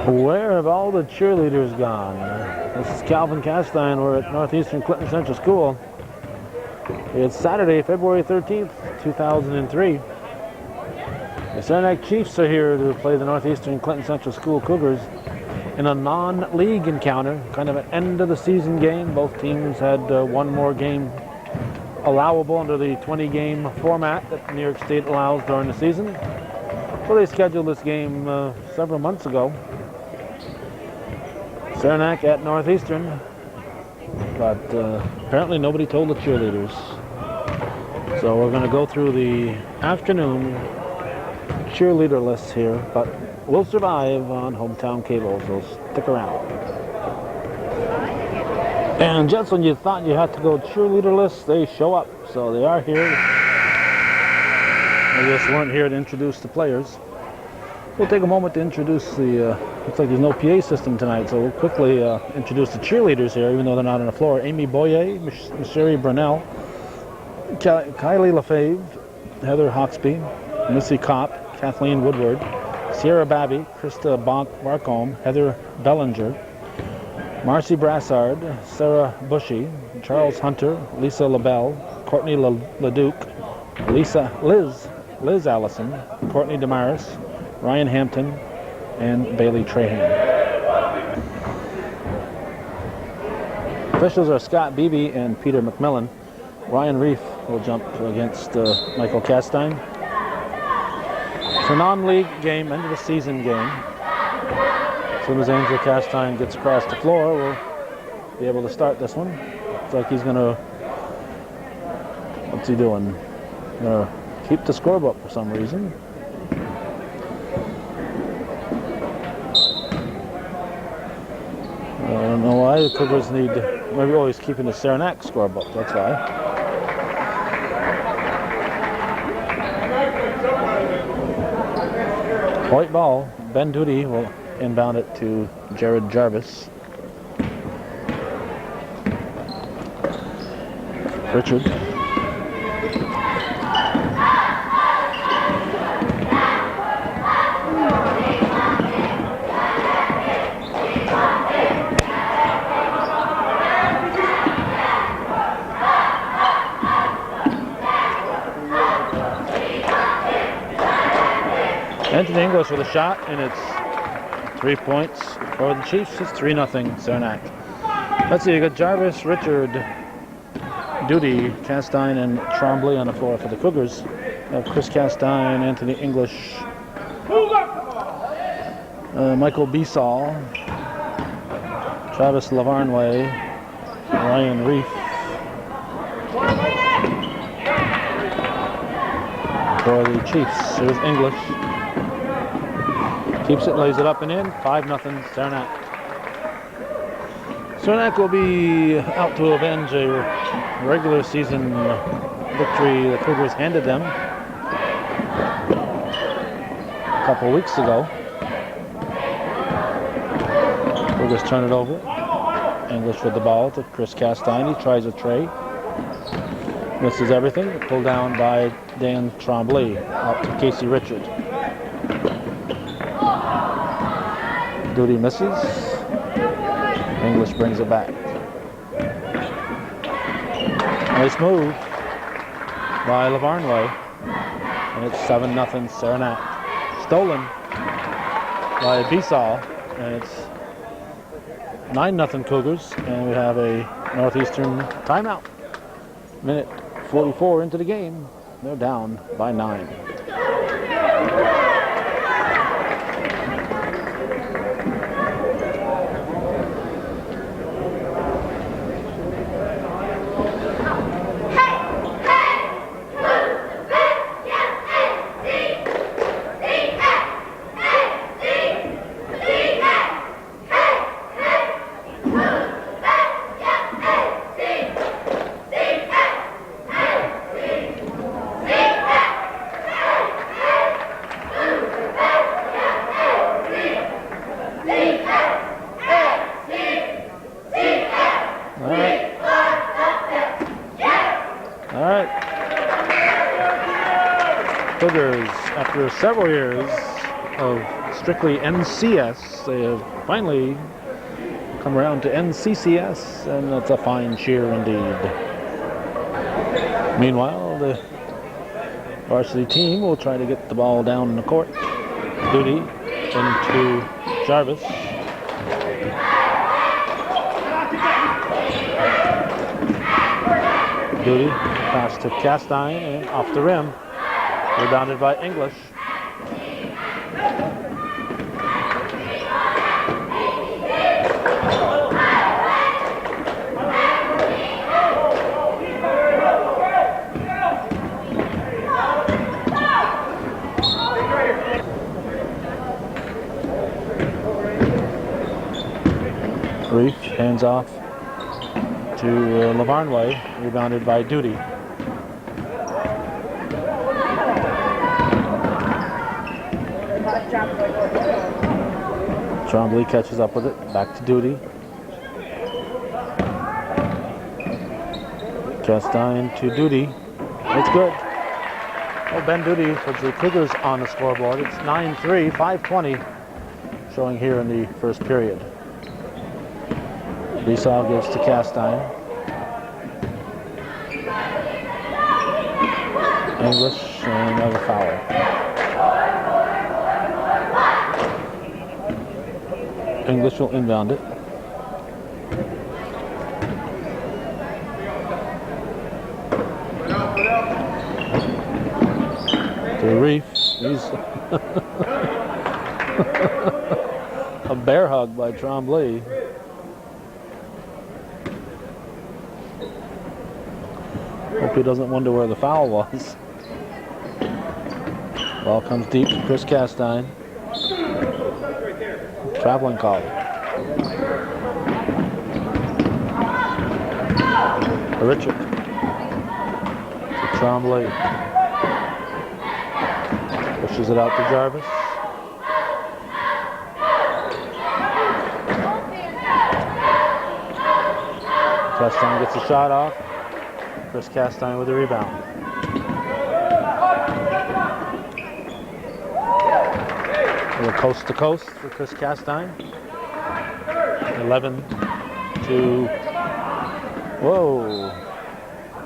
Where have all the cheerleaders gone? This is Calvin Castine. We're at Northeastern Clinton Central School. It's Saturday, February 13th, 2003. The Saranac Chiefs are here to play the Northeastern Clinton Central School Cougars in a non-league encounter, kind of an end-of-the-season game. Both teams had one more game allowable under the 20-game format that New York State allows during the season. So they scheduled this game several months ago. Saranac at Northeastern, but apparently nobody told the cheerleaders. So we're going to go through the afternoon cheerleader lists here, but we'll survive on Hometown Cable, so stick around. And just when you thought you had to go cheerleader lists, they show up. So they are here. They just weren't here to introduce the players. We'll take a moment to introduce the, looks like there's no PA system tonight, so we'll quickly introduce the cheerleaders here, even though they're not on the floor. Amy Boyer, Sherry Brunell, Kylie Lefebvre, Heather Hawksby, Missy Kopp, Kathleen Woodward, Sierra Babby, Krista Barcombe, Heather Bellinger, Marcy Brassard, Sarah Bushy, Charles Hunter, Lisa LaBelle, Courtney LaDuke, Liz Allison, Courtney Damaris, Ryan Hampton, and Bailey Trahan. Officials are Scott Beebe and Peter McMillan. Ryan Reef will jump against Michael Castine. It's a non-league game, end of the season game. As soon as Angel Castine gets across the floor, we'll be able to start this one. Looks like he's gonna, what's he doing? Gonna keep the scorebook for some reason. I don't know why the Cougars need, maybe always keeping the Saranac scorebook, that's why. White ball, Ben Duty will inbound it to Jared Jarvis. Richard. Anthony English with a shot, and it's 3 points for the Chiefs. It's 3-0 Saranac. Let's see, you got Jarvis, Richard, Duty, Castine, and Trombley on the floor for the Cougars. We have Chris Castine, Anthony English, Michael Beesall, Travis Lavarnway, Ryan Reef, for the Chiefs. Here's English. Keeps it, lays it up and in. 5-0 Saranac. Saranac will be out to avenge a regular season victory the Cougars handed them a couple weeks ago. Cougars turn it over. English with the ball to Chris Castine. He tries a tray. Misses everything. Pulled down by Dan Trombley. Out to Casey Richard. Duty misses. English brings it back. Nice move by Lavarnway. And it's 7-0 Saranac. Stolen by Beesall. And it's 9-0 Cougars. And we have a Northeastern timeout. Minute 44 into the game. They're down by 9. Cougars, after several years, of strictly NCS. They have finally come around to NCCS, and that's a fine cheer indeed. Meanwhile, the varsity team will try to get the ball down in the court. Duty into Jarvis. Duty pass to Castine and off the rim. Rebounded by English. Reef hands off to Lavarnway, rebounded by Duty. Trombley catches up with it, back to Duty. Castine to Duty. It's good. Oh, Ben Duty puts the Cougars on the scoreboard. It's 9-3, 5:20 showing here in the first period. Esau gives to Castine. English and another foul. English will inbound it. To Reef. He's a bear hug by Trombley. Hope he doesn't wonder where the foul was. Ball comes deep to Chris Castine. Traveling call. Richard. To Trombley. Pushes it out to Jarvis. Castine gets a shot off. Chris Castine with the rebound. We're coast to coast for Chris Castine. 11 to, whoa,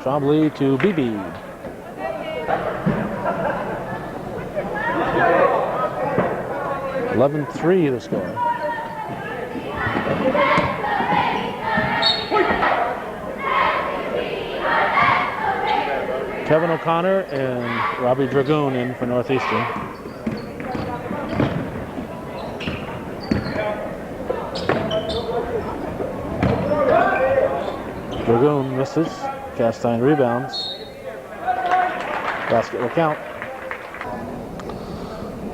Trombley to BB. (11-3) the score. Kevin O'Connor and Robbie Dragoon in for Northeastern. Dragoon misses. Castine rebounds. Basket will count.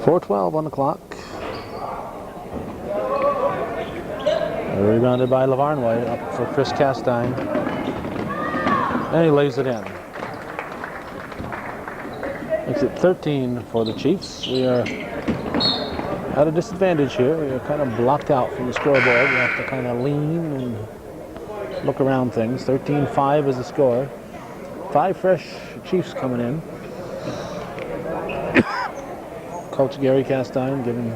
4:12 on the clock. Rebounded by Lavarnway, up for Chris Castine. And he lays it in. Makes it 13 for the Chiefs. We are at a disadvantage here. We are kind of blocked out from the scoreboard. We have to kind of lean and look around things. 13-5 is the score. 5 fresh Chiefs coming in. Coach Gary Castine giving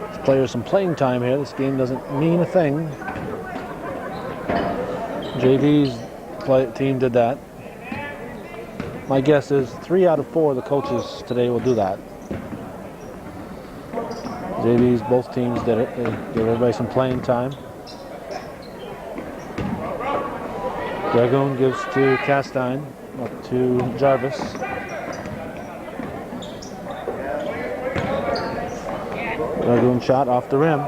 his players some playing time here. This game doesn't mean a thing. JV's team did that. My guess is 3 out of 4 of the coaches today will do that. JV's, both teams did it. They gave everybody some playing time. Dragoon gives to Castine, up to Jarvis. Dragoon shot off the rim.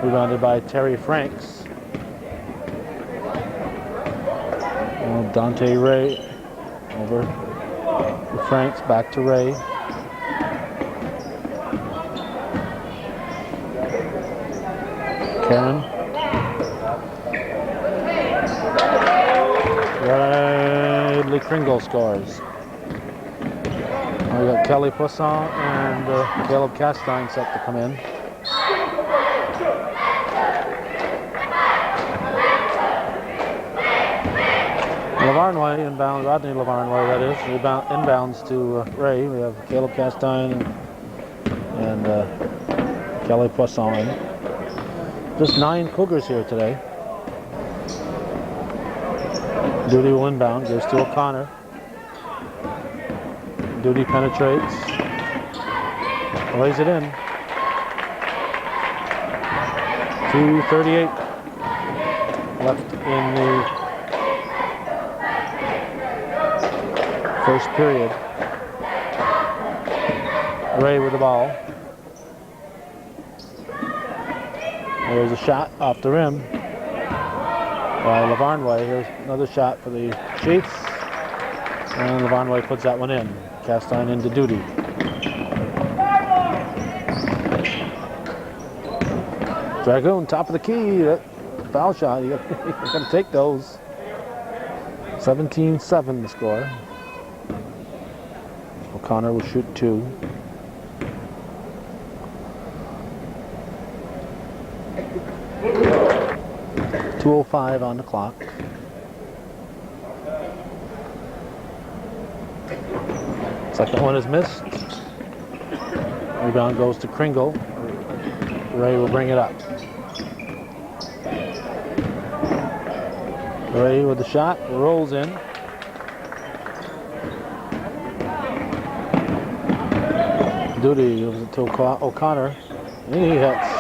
Rebounded by Terry Franks. Dante Ray over to Franks, back to Ray. Karen. Riley Kringle scores. We got Kelly Poisson and Caleb Castine set to come in. Lavarnway inbound, Rodney Lavarnway that is, inbounds to Ray. We have Caleb Castine and and Kelly Poisson. Just 9 Cougars here today. Duty will inbound, goes to O'Connor. Duty penetrates, lays it in. 2:38 left in the first period. Ray with the ball. There's a shot off the rim by Lavarnway. Here's another shot for the Chiefs. And Lavarnway puts that one in. Castine into Duty. Dragoon, top of the key. That foul shot. You got to take those. 17-7 the score. O'Connor will shoot 2. .205 on the clock. Second one is missed. Rebound goes to Kringle. Ray will bring it up. Ray with the shot, rolls in. Duty gives it to O'Connor. And he hits.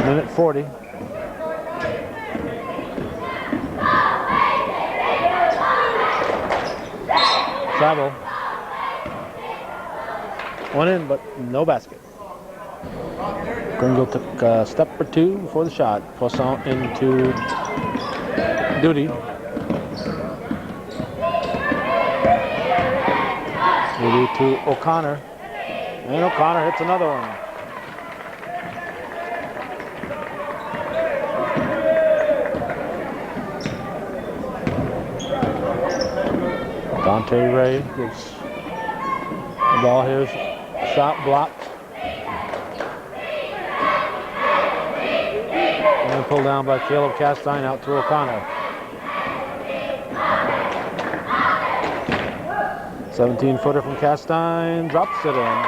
Minute 40. Travel. One in, but no basket. Kringle took a step or 2 before the shot. Poisson into Duty. Duty to O'Connor. And O'Connor hits another one. Dante Ray gives the ball here. Shot blocked. And pulled down by Caleb Castine out to O'Connor. 17-footer from Castine, drops it in.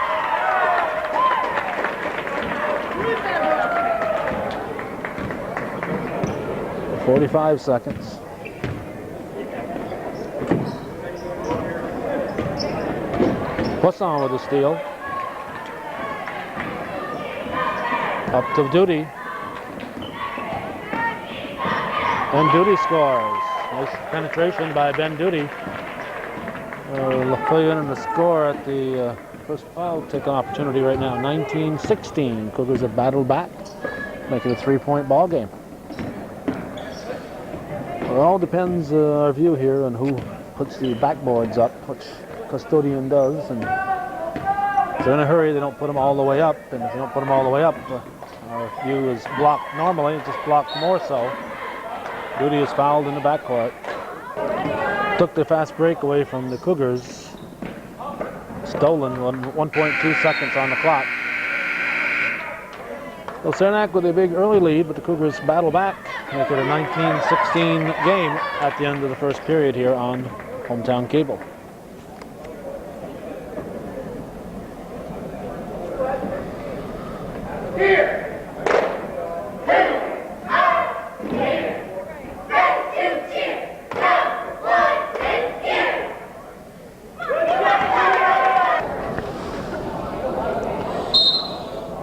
45 seconds. Poisson with the steal. Up to Duty. And Duty scores. Nice penetration by Ben Duty. Fill in the score at the first. I'll take an opportunity right now. 19-16. Cougars have battled back, make it a 3-point ball game. It all depends our view here on who puts the backboards up, which custodian does, and if they're in a hurry, they don't put them all the way up, and if they don't put them all the way up, our view is blocked normally, it's just blocked more so. Duty is fouled in the backcourt. Took the fast break away from the Cougars. Stolen, 1.2 seconds on the clock. Well, Saranac with a big early lead, but the Cougars battle back, make it a 19-16 game at the end of the first period here on Hometown Cable.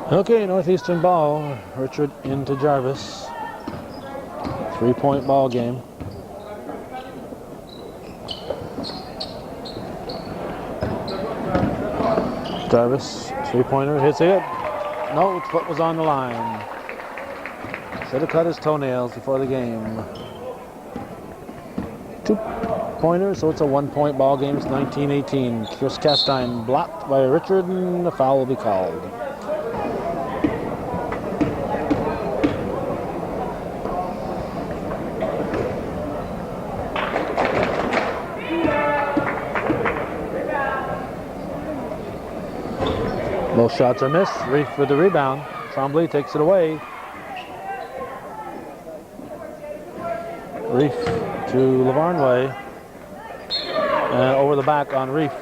Okay, Northeastern ball. Richard into Jarvis. 3-point ball game. Jarvis, 3-pointer, hits it. No, his foot was on the line. Should have cut his toenails before the game. 2-pointer, so it's a 1-point ball game. It's 19-18. Chris Castine blocked by Richard, and the foul will be called. Both shots are missed. Reef with the rebound. Trombley takes it away. Reef to Lavarnway. And over the back on Reef.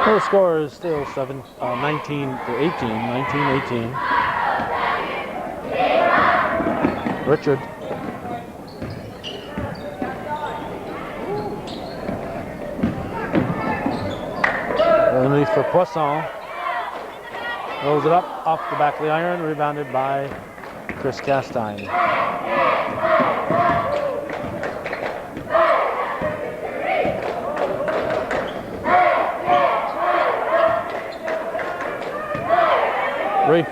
Well, the score is still 19-18. Richard. Underneath for Poisson. Rolls it up off the back of the iron, rebounded by Chris Castine. Reef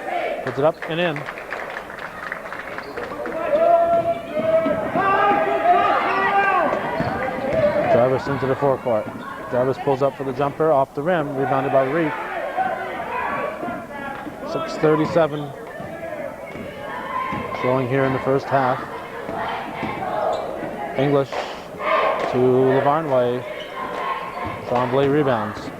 puts it up and in. Jarvis into the forecourt. Jarvis pulls up for the jumper off the rim, rebounded by Reef. 6:37 showing here in the first half. English to Lavarnway. Tremblay rebounds.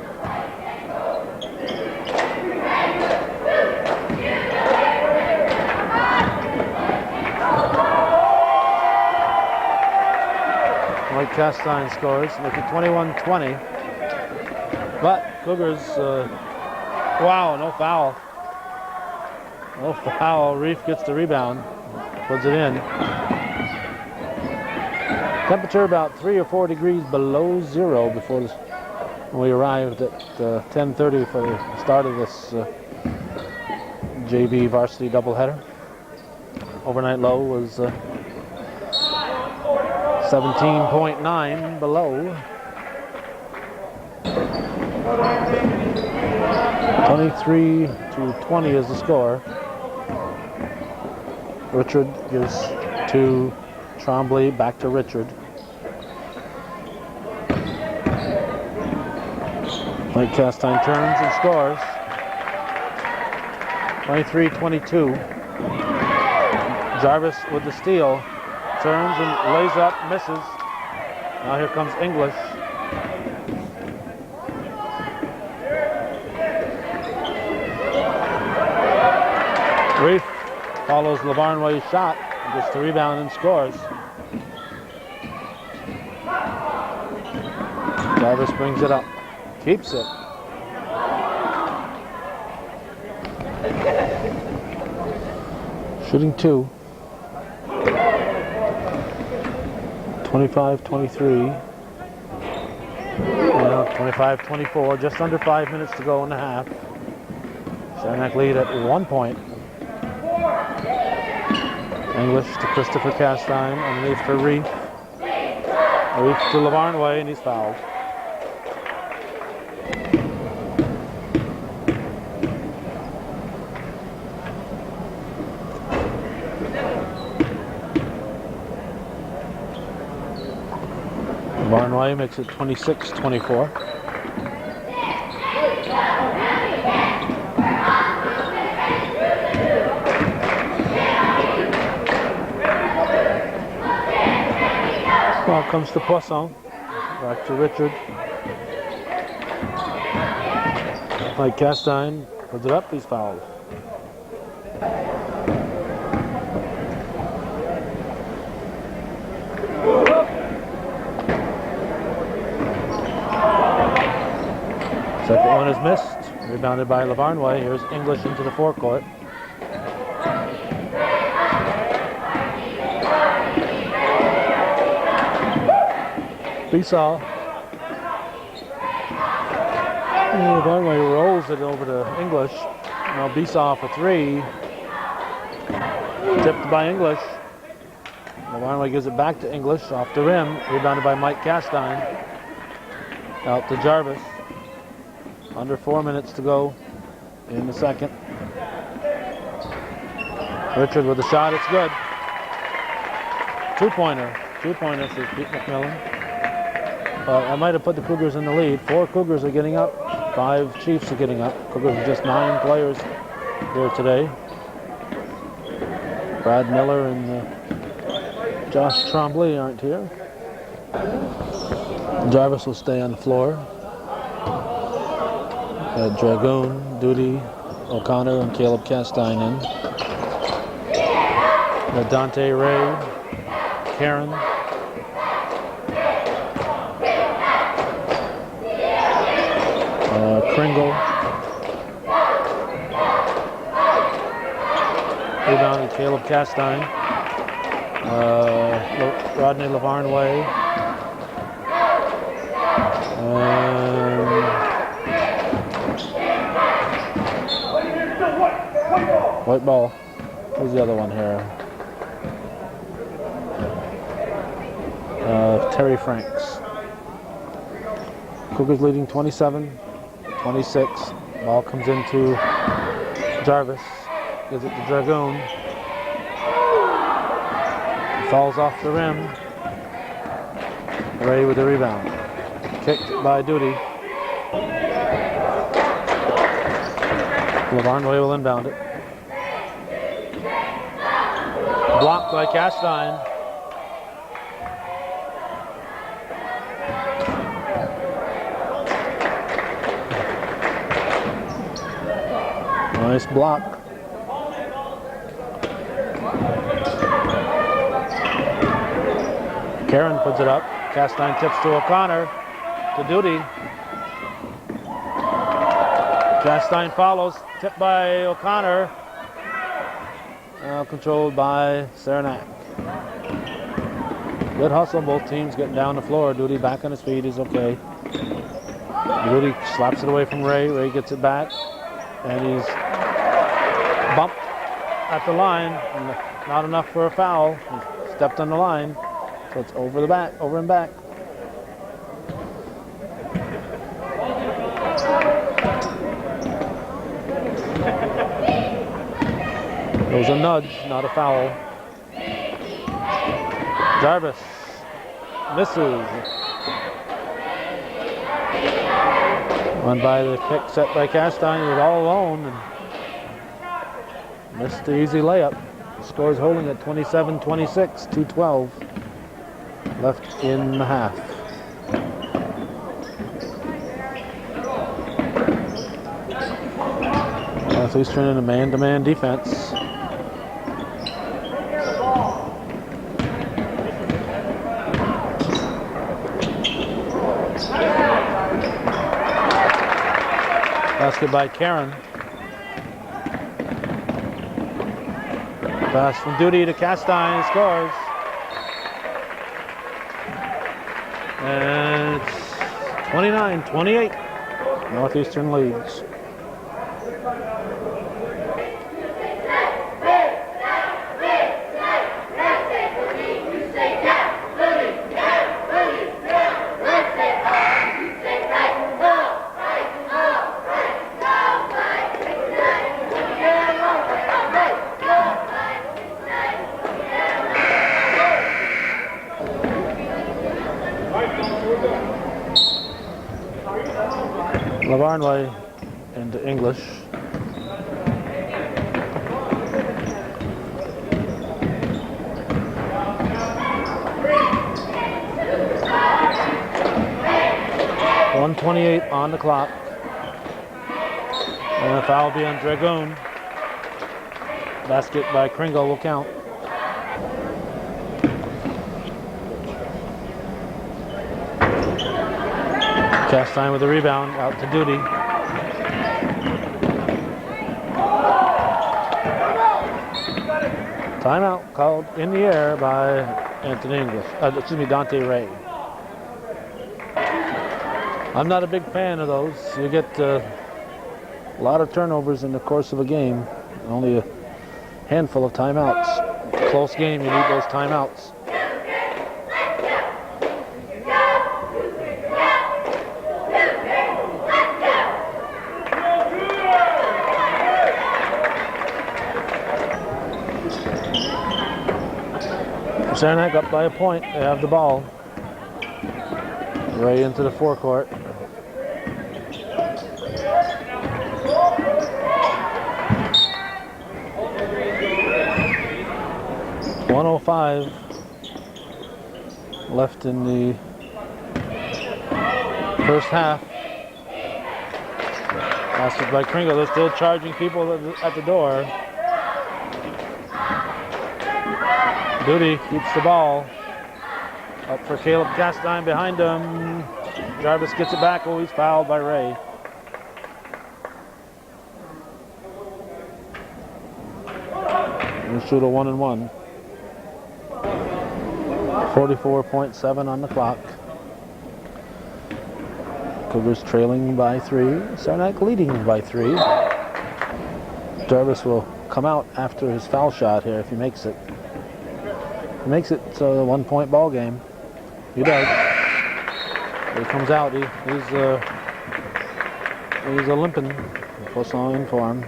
Mike Castine scores, make it 21-20. But Cougars, wow, no foul. No foul. Reef gets the rebound, puts it in. Temperature about 3 or 4 degrees below zero before this, when we arrived at 10:30 for the start of this JV varsity doubleheader. Overnight low was 17.9 below. 23-20 is the score. Richard gives to Tremblay, back to Richard. Mike Castine turns and scores. 23-22. Jarvis with the steal. Turns and lays up, misses. Now here comes English. Reef follows Lavarnway's shot, gets the rebound and scores. Jarvis brings it up, keeps it. Shooting two. 25-23. Now 25-24, just under 5 minutes to go in the half. Saranac lead at 1 point. English to Christopher Castine, underneath for Reef. Reef to Lavarnway, and he's fouled. Lavarnway makes it 26-24. Ball comes to Poisson. Back to Richard. Mike Castine puts it up, he's fouled. Second one is missed. Rebounded by Lavarnway. Here's English into the forecourt. Besaw. Lavarnway rolls it over to English. Now Besaw for three. Tipped by English. Lavarnway gives it back to English off the rim. Rebounded by Mike Castine. Out to Jarvis. Under 4 minutes to go in the second. Richard with the shot, it's good. Two-pointer for Pete McMillan. I might have put the Cougars in the lead. 4 Cougars are getting up, 5 Chiefs are getting up. Cougars are just 9 players here today. Brad Miller and Josh Tremblay aren't here. Jarvis will stay on the floor. Dragoon, Duty, O'Connor, and Caleb Castine in. Dante Ray, Karen, Kringle. Rebounded Caleb Castine. Rodney Lavarne Way. White ball. Who's the other one here? Terry Franks. Cougars leading 27-26. Ball comes into Jarvis. Gives it to Dragoon. Falls off the rim. Ray with the rebound. Kicked by Duty. Lavarne Way will inbound it. Blocked by Castine. Nice block. Karen puts it up. Castine tips to O'Connor. To Duty. Castine follows. Tipped by O'Connor. Now controlled by Saranac. Good hustle. Both teams getting down the floor. Duty back on his feet is okay. Duty slaps it away from Ray. Ray gets it back. And he's bumped at the line. Not enough for a foul. He stepped on the line. So it's over the back, over and back. It was a nudge, not a foul. Jarvis misses. Won by the pick set by Castine. He was all alone and missed the easy layup. Scores holding at 27-26, 2:12 left in the half. Northeastern in a man-to-man defense. Basket by Karen. Pass from Duty to Castine. He scores. And it's 29-28. Northeastern leads. Lavarne Way into English. .128 on the clock. And a foul will be on Dragoon. Basket by Kringle will count. Castine with the rebound, out to Duty. Timeout called in the air by Dante Ray. I'm not a big fan of those. You get a lot of turnovers in the course of a game. Only a handful of timeouts. Close game, you need those timeouts. Saranac up by a point. They have the ball. Ray into the forecourt. .105 left in the first half. Passed by Kringle. They're still charging people at the door. Duty keeps the ball. Up for Caleb Castine behind him. Jarvis gets it back. Oh, he's fouled by Ray. We'll shoot a 1-1. 44.7 on the clock. Cougars trailing by 3. Saranac leading by 3. Jarvis will come out after his foul shot here if he makes it. If he makes it, it's a 1-point ball game. He does. He comes out. He's a limping. Push on in for him.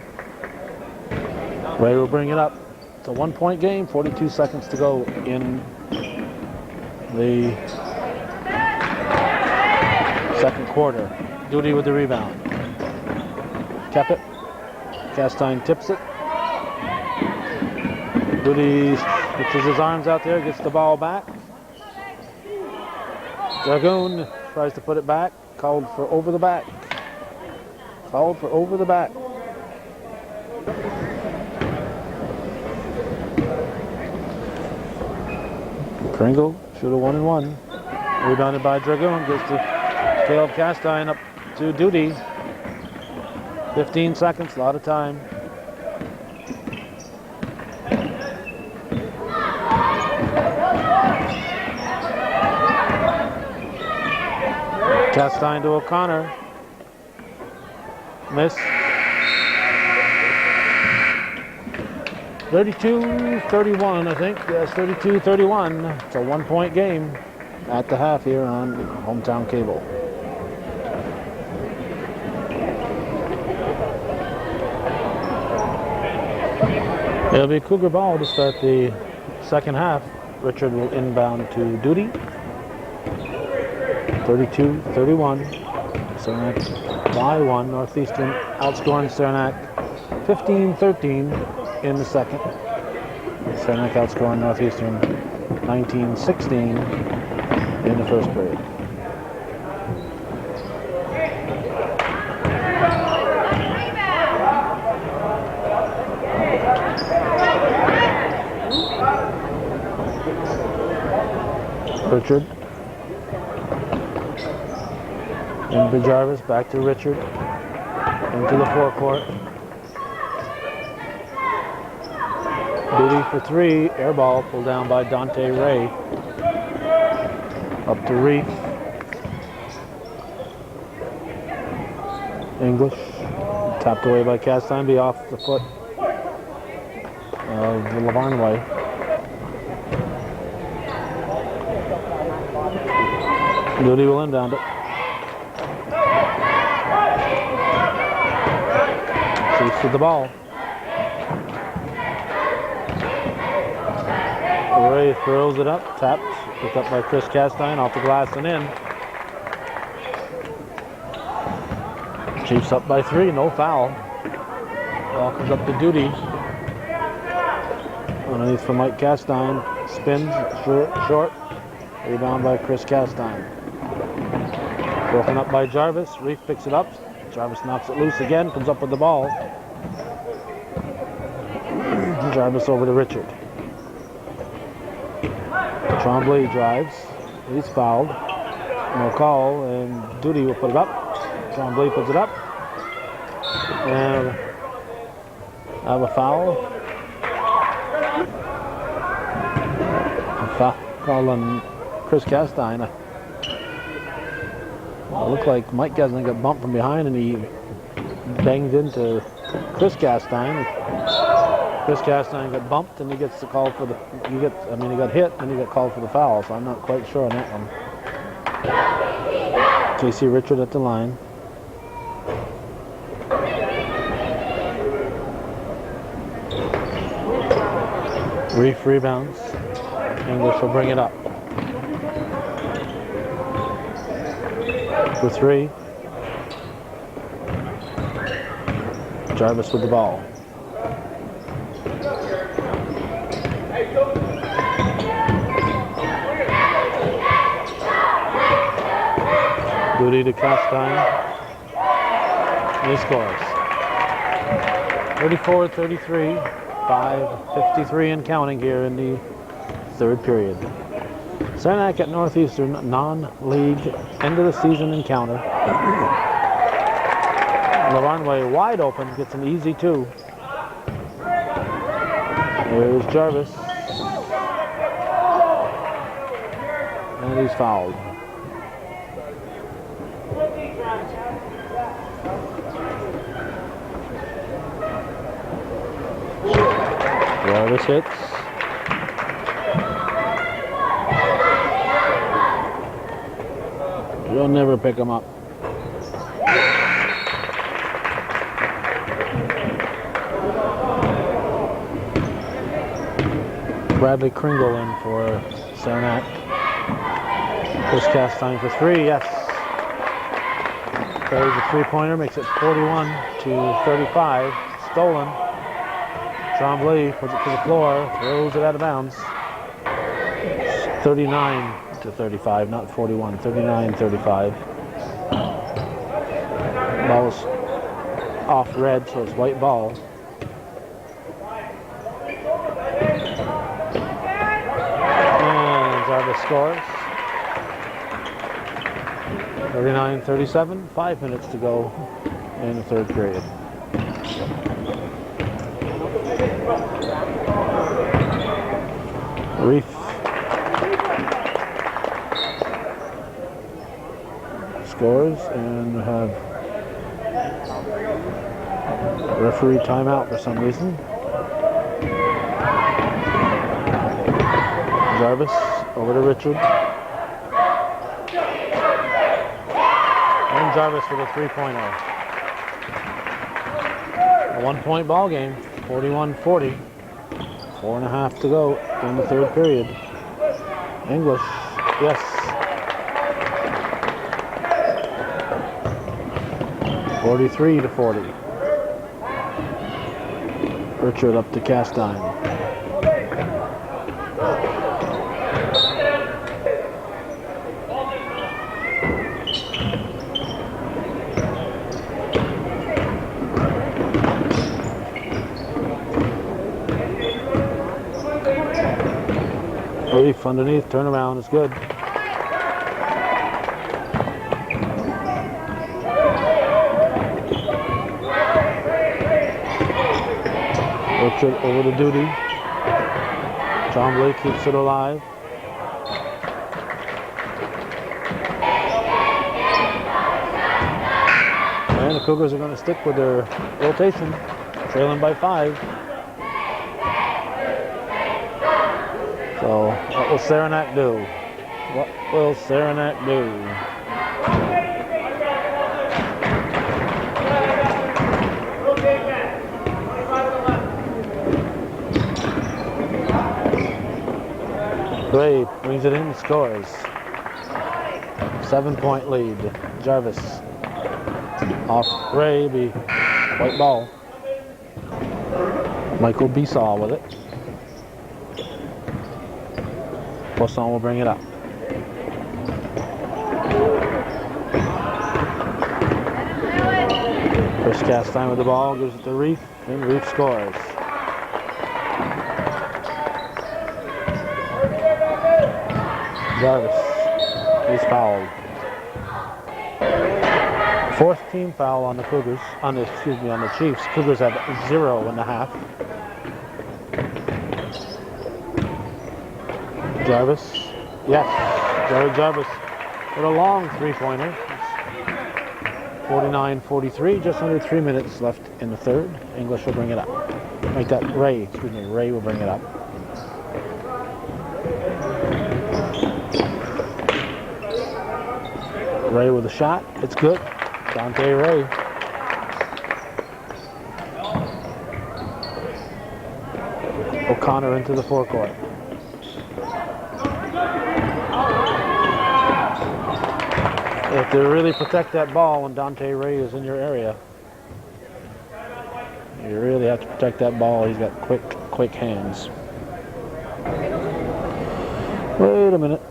Ray will bring it up. It's a 1-point game. 42 seconds to go in the second quarter. Duty with the rebound. Kept it. Castine tips it. Duty puts his arms out there, gets the ball back. Dragoon tries to put it back. Called for over the back. Called for over the back. Kringle shoot a 1-1. Rebounded by Dragoon. Gets to Caleb Castine up to Duty. 15 seconds, a lot of time. Castine to O'Connor. Miss. 32-31, I think. Yes, 32-31. It's a 1-point game at the half here on Hometown Cable. It'll be Cougar ball to start the second half. Richard will inbound to Duty. 32-31. Saranac by 1. Northeastern outscoring Saranac 15-13 in the second. Saranac outscoring Northeastern 19-16 in the first period. Richard. Into Jarvis, back to Richard. Into the forecourt. Duty for 3. Air ball pulled down by Dante Ray. Up to Reef. English. Tapped away by Castine. Be off the foot of the Lavarnway. Duty will inbound it. Chase with the ball. Ray throws it up, tapped, picked up by Chris Castine, off the glass and in. Chiefs up by 3, no foul. Ball comes up to Duty. Underneath for Mike Castine, spins, short. Rebound by Chris Castine. Broken up by Jarvis, Reef picks it up. Jarvis knocks it loose again, comes up with the ball. Jarvis over to Richard. Tremblay drives. He's fouled. No call, and Duty will put it up. Tremblay puts it up. And have a foul. A foul call on Chris Castine. Well, it looked like Mike Castine got bumped from behind and he banged into Chris Castine. Chris Castine got bumped and he gets the call for the, he got hit and he got called for the foul, so I'm not quite sure on that one. J.C. Richard at the line. Reef rebounds. English will bring it up. For 3. Jarvis with the ball. Duty to Castine. And he scores. 34-33. 5:53 and counting here in the third period. Saranac at Northeastern, non-league end of the season encounter. The runway wide open, gets an easy 2. There's Jarvis. And he's fouled. Jarvis hits. You'll never pick him up. Bradley Kringle in for Saranac. Chris Castine for three, yes. Carries a three-pointer, makes it 41-35. Stolen. Tremblay puts it to the floor, throws it out of bounds. 39-35, not 41, 39-35. Ball is off red, so it's white ball. And Jarvis scores. 39-37, 5 minutes to go in the third period. Reef scores and have referee timeout for some reason. Jarvis over to Richard. And Jarvis with a three-pointer. A one-point ball game, 41-40. 4.5 to go in the third period. English, yes. 43-40. Richard up to Castine. Reef underneath, turnaround is good. Richard over to Duty. Tremblay keeps it alive. And the Cougars are going to stick with their rotation, trailing by 5. So, what will Saranac do? What will Saranac do? Gray brings it in and scores. 7-point lead. Jarvis. Off Gray, be white ball. Michael Besaw with it. Poisson will bring it up. Chris Castine with the ball, gives it to Reef, and Reef scores. Jarvis, he's fouled. Fourth team foul on the Cougars, on the Chiefs. Cougars have 0.5. Jarvis, yes, Jared Jarvis with a long three-pointer. 49-43, just under 3 minutes left in the third. English will bring it up. Make that Ray will bring it up. Ray with a shot, it's good. Dante Ray. O'Connor into the forecourt. You have to really protect that ball when Dante Ray is in your area. You really have to protect that ball. He's got quick hands. Wait a minute.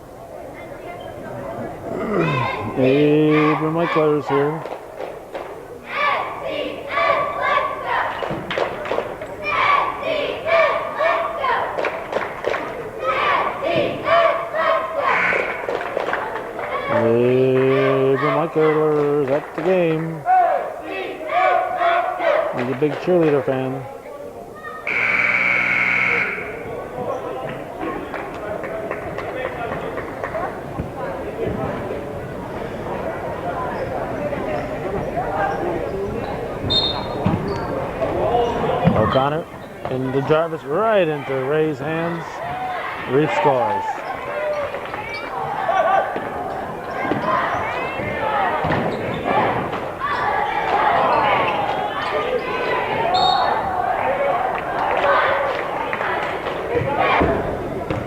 Abram Michler is here. Michael's at the game. He's a big cheerleader fan. O'Connor into Jarvis, right into Ray's hands. Reef scores.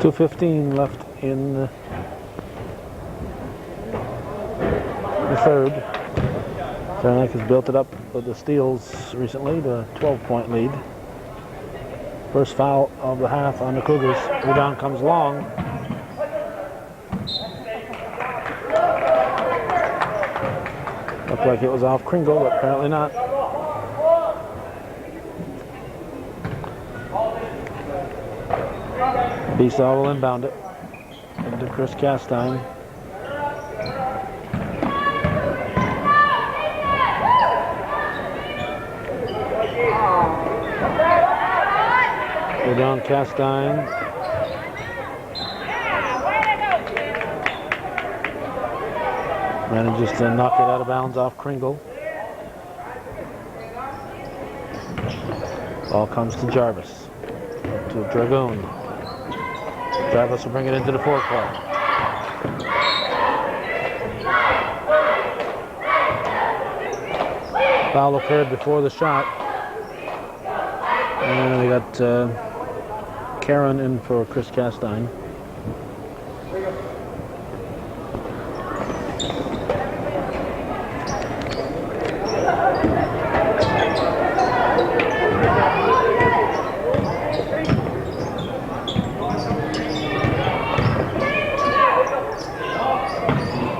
.2:15 left in the third. Saranac has built it up with the steals recently to a 12-point lead. First foul of the half on the Cougars. Rebound comes long. Looked like it was off Kringle, but apparently not. Besaw will inbound it into Chris Castine. Go down Castine. Manages to knock it out of bounds off Kringle. Ball comes to Jarvis. To Dragoon. Jarvis will bring it into the forecourt. Foul occurred before the shot. And we got Karen in for Chris Castine.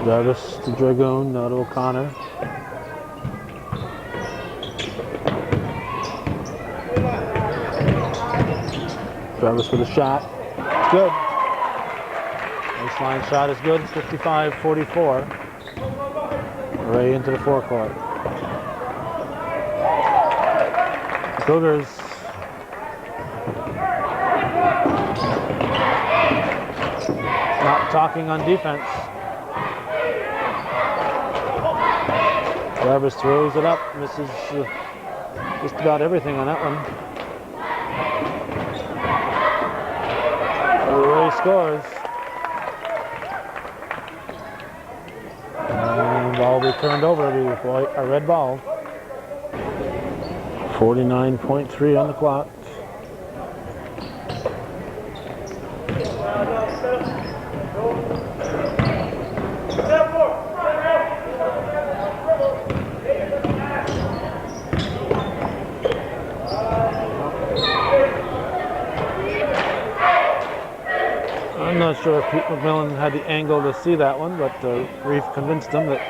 Jarvis to Dragoon, now to O'Connor. Jarvis with a shot. Good. Baseline shot is good. 55-44. Ray into the forecourt. Cougars not talking on defense. Jarvis throws it up. Misses just about everything on that one. Ray scores. And the ball will be turned over. It'll be a red ball. 49.3 on the clock. I'm not sure if Pete McMillan had the angle to see that one, but Reef convinced him that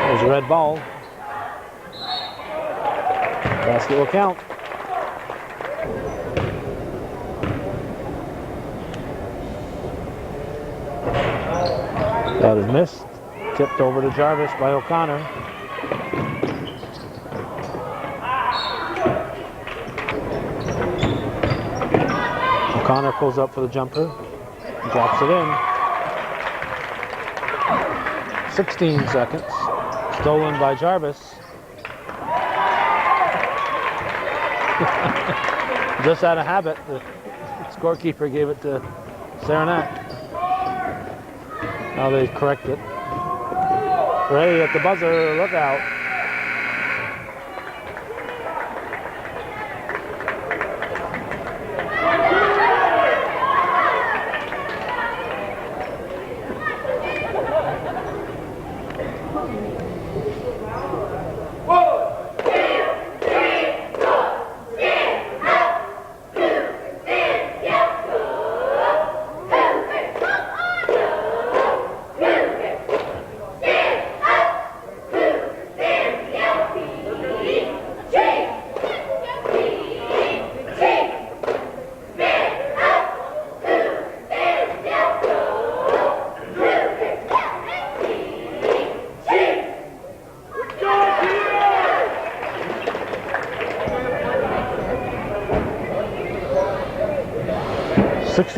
it was a red ball. Basket will count. That is missed. Tipped over to Jarvis by O'Connor. O'Connor pulls up for the jumper, drops it in. 16 seconds. Stolen by Jarvis. Just out of habit, the scorekeeper gave it to Saranac. Now they correct it. Ray at the buzzer, look out.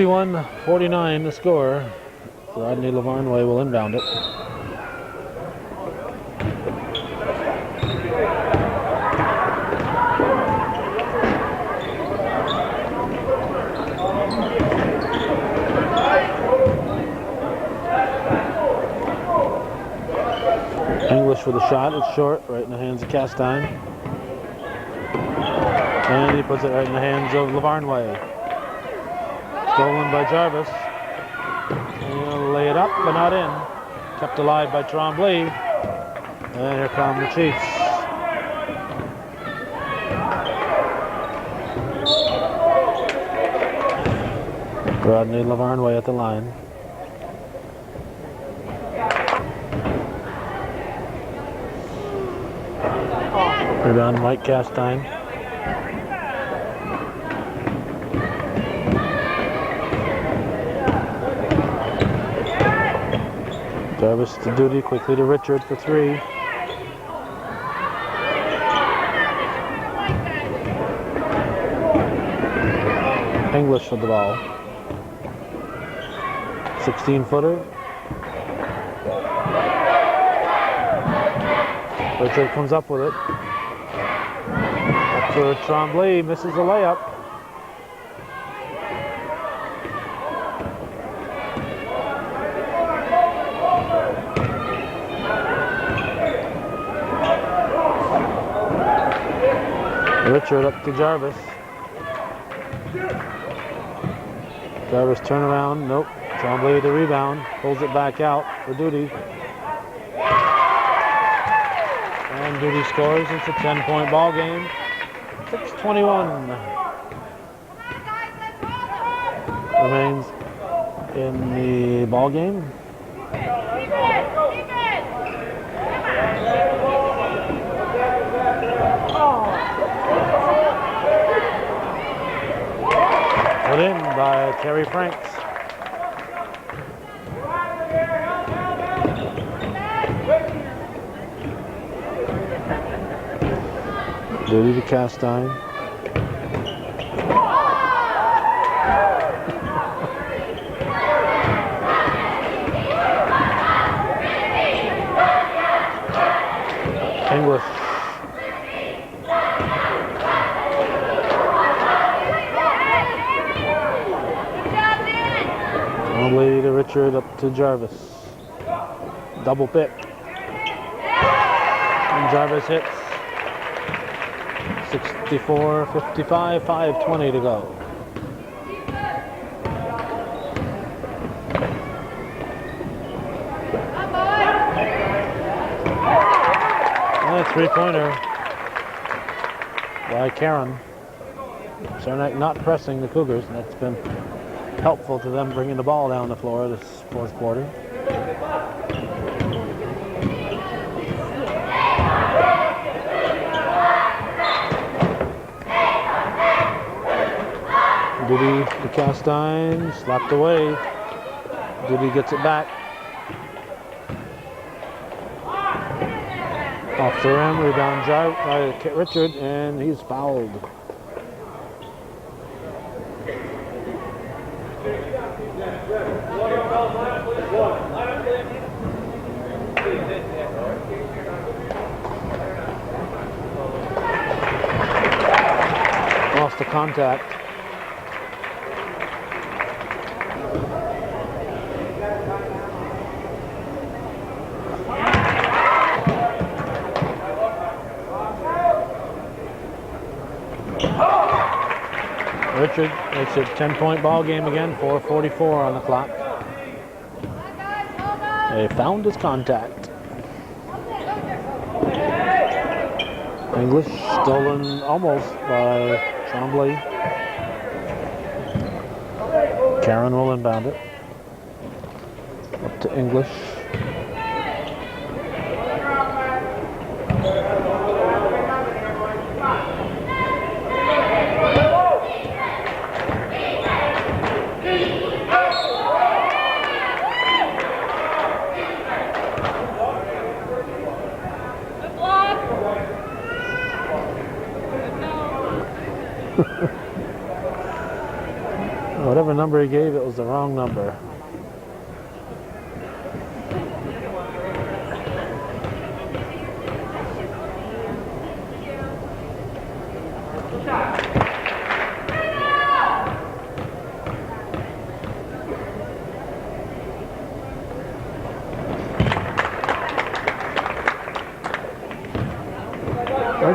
.49 the score. Rodney Lavarnway will inbound it. English with a shot. It's short, right in the hands of Castine. And he puts it right in the hands of Lavarnway. Stolen by Jarvis. And he'll lay it up, but not in. Kept alive by Tremblay. And here come the Chiefs. Rodney Lavarnway at the line. Rebound Mike Castine. Jarvis to Duty, quickly to Richard for three. English with the ball. 16-footer. Richard comes up with it. Up for Tremblay, misses the layup. Richard up to Jarvis. Jarvis turnaround, nope. Tremblay the rebound, pulls it back out for Duty. And Duty scores. It's a 10-point ball game. 6:21 remains in the ball game. Put in by Terry Franks. Duty to Castine. English. Only to Richard up to Jarvis. Double pick. And Jarvis hits. 64-55, 5:20 to go. And a three-pointer by Karen. Saranac not pressing the Cougars, and that's been helpful to them bringing the ball down the floor this fourth quarter. Duty to Castine, slapped away. Duty gets it back. Off the rim, rebound drive by Richard, and he's fouled. Lost the contact. Richard makes it a 10-point ball game again, 4:44 on the clock. They found his contact. English stolen almost by Tremblay. Karen will inbound it. Up to English. Whatever number he gave, it was the wrong number.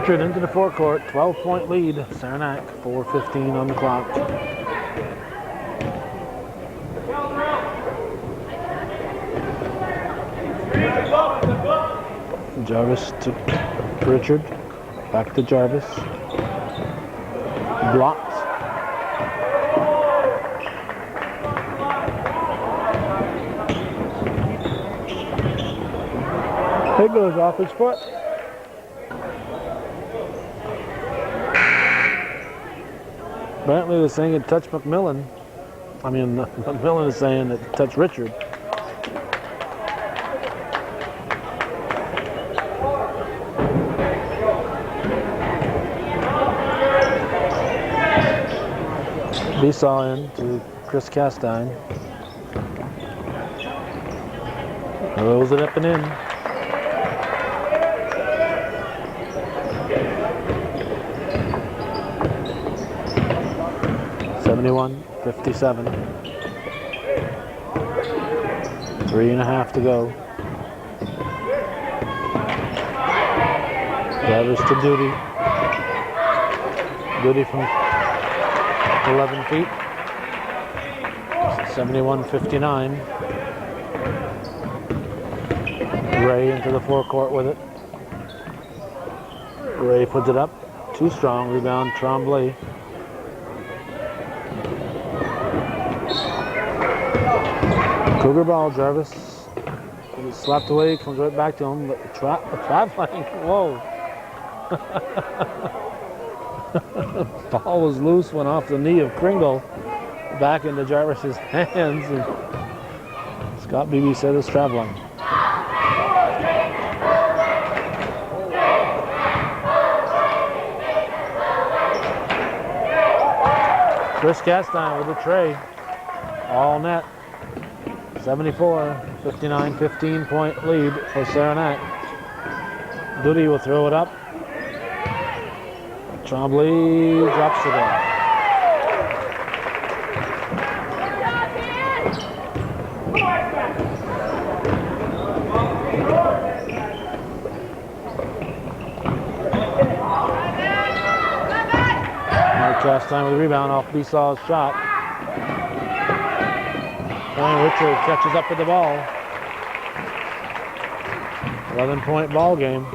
Richard into the forecourt, 12-point lead. Saranac, 4:15 on the clock. Jarvis to Richard, back to Jarvis. Blocked. It goes off his foot. Brantley was saying it touched McMillan. I mean, McMillan is saying it touched Richard. Besaw in to Chris Castine. Rolls it up and in. (71-57). 3.5 to go. Drivers to Duty. Duty from 11 feet. 71-59. Ray into the forecourt with it. Ray puts it up. Too strong. Rebound Tremblay. Cougar ball, Jarvis. He's slapped away, comes right back to him, but the traveling, whoa. Ball was loose, went off the knee of Kringle, back into Jarvis's hands, and Scott Beebe said it's traveling. Chris Castine with a tray, all net. 74-59, 15-point lead for Saranac. Duty will throw it up. Tremblay drops it in. Mark Castine with a rebound off Besaw's shot. And Richard catches up with the ball. 11-point ball game.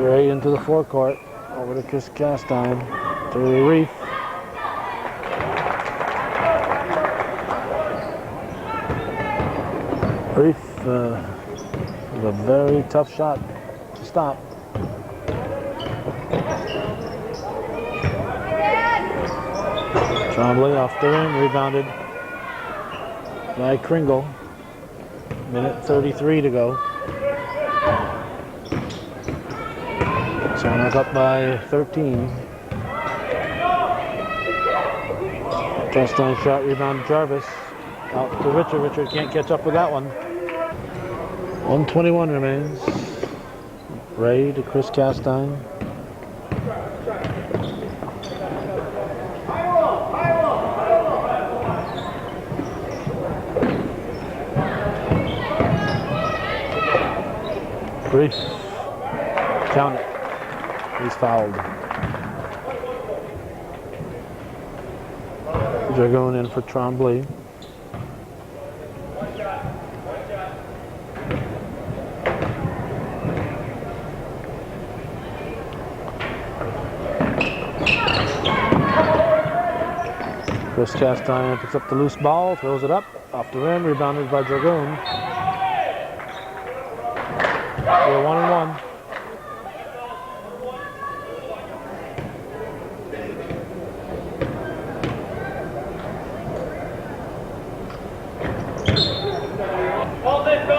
Ray into the forecourt. Over to Chris Castine. To Reef. Reef with a very tough shot to stop. Tremblay off the rim, rebounded by Kringle. Minute 33 to go. Saranac up by 13. Castine shot, rebound Jarvis. Out to Richard. Richard can't catch up with that one. 1:21 remains. Ray to Chris Castine. Reef. Count it. He's fouled. They're going in for Tremblay. Chris Castine picks up the loose ball, throws it up, off the rim, rebounded by Dragoon. We're 1-1.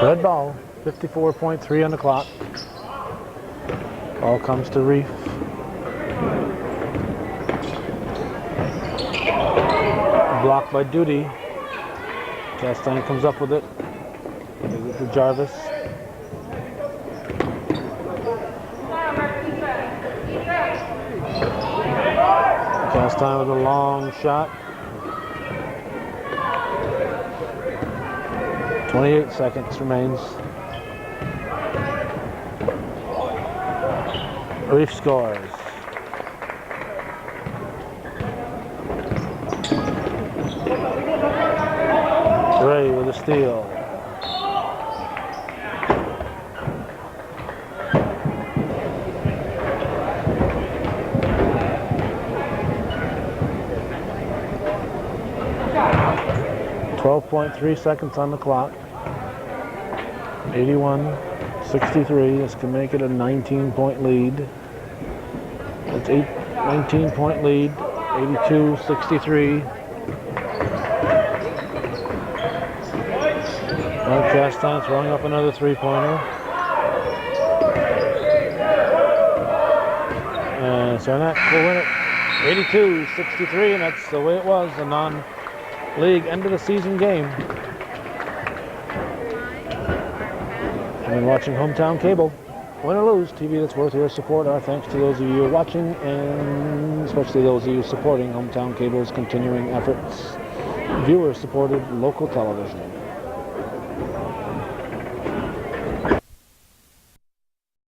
Red ball, 54.3 on the clock. Ball comes to Reef. Blocked by Duty. Castine comes up with it. Gives it to Jarvis. Castine with a long shot. 28 seconds remains. Reef scores. Ray with a steal. .3 seconds on the clock. 81-63. This can make it a 19-point lead. It's 19-point lead. 82-63. Castine throwing up another three-pointer. And Saranac will win it 82-63, and that's the way it was, a non-league end of the season game. You've been watching Hometown Cable. Win or lose, TV that's worth your support. Our thanks to those of you watching, and especially those of you supporting Hometown Cable's continuing efforts. Viewer-supported local television.